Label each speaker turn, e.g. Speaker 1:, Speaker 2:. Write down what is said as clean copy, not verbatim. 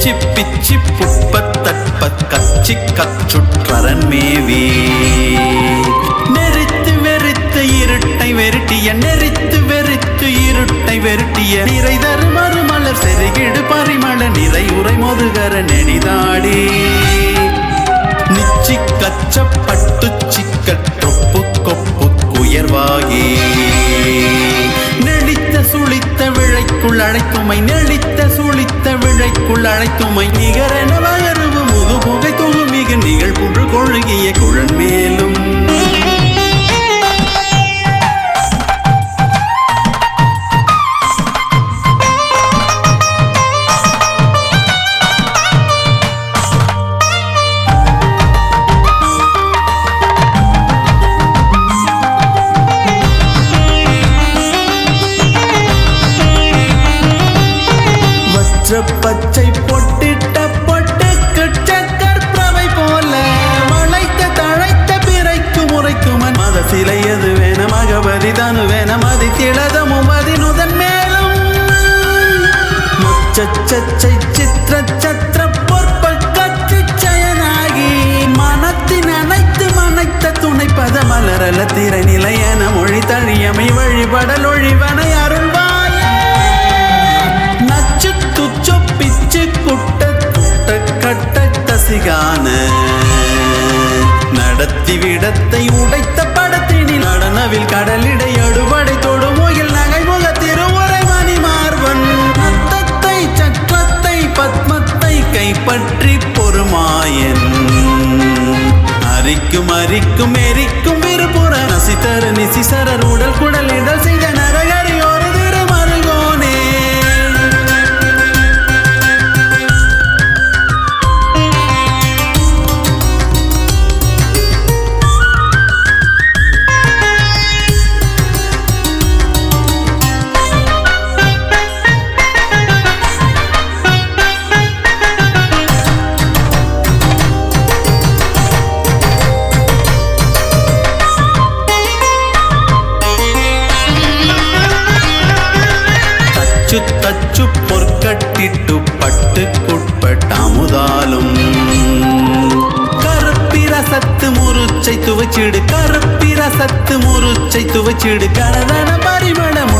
Speaker 1: பிச்சி பிச்சி புட்பத்தற்ப கச்சி கச்சுற்றரன் மேவி நெறித்து வெறித்து இருட்டை வெருட்டிய நெறித்து வெறித்து இருட்டை வெருட்டிய நிறை தரு மறுமலர் செருகிடு பரிமள நிறை உரை மொதுகர நெடிதாடி நிச்சி கச்ச பட்டு சிக்கற்றொப்பு கொப்பு குயர்வாகி நெளித்த சுழித்த விழைக்குள் அழைத்துமை நெளித்த சுழித்த விழைக்குள் அழைத்துமை நிகரென வயருவு முது புகை தொகுமிகு நிகழ் புன்று கொழுகிய குழன் மேலும் பச்சை பொட்டிட்ட பொட்டுக்கு சக்கர் பிரவை போல மலைத்த தழைத்த பிறைக்கு முறைக்குமன் மத சிலை எது வேன மகபதி தனு வேன மதி திளதமும் மதி நுதன் மேலும் முச்சச்சை சித்திர சத்திர பொற்பல் கச்சி செயனாகி மனத்தின் அனைத்து மனைத்த துணைப்பத மலரல திரை நிலையன மொழி தழியமை வழிபடல் ஒழிவனை அருள்வாய கட்ட நடத்தி விடத்தை உடைத்த படத்தினில் நடனவில் கடலிடை அடுபடை தொடுமோயில் நகைமுக திருவுரை மணிமார்பன் நத்தத்தை சக்கரத்தை பத்மத்தை கைப்பற்றி பொறுமாயன் அரிக்கும் அரிக்கும் எரிக்கும் விருப்புற நசித்தரு நிசிசரர் உடல் குடல் இடல் செய்த நரகரி ஒரு திருமருகோனே தச்சு பொற்கட்டிட்டு பட்டுக்குட்பட்டாமுதாலும் கருப்பிரசத்து முருச்சை துவச்சிடு கருப்பிரசத்து முருச்சை துவச்சிடு கரதன பரிமளம்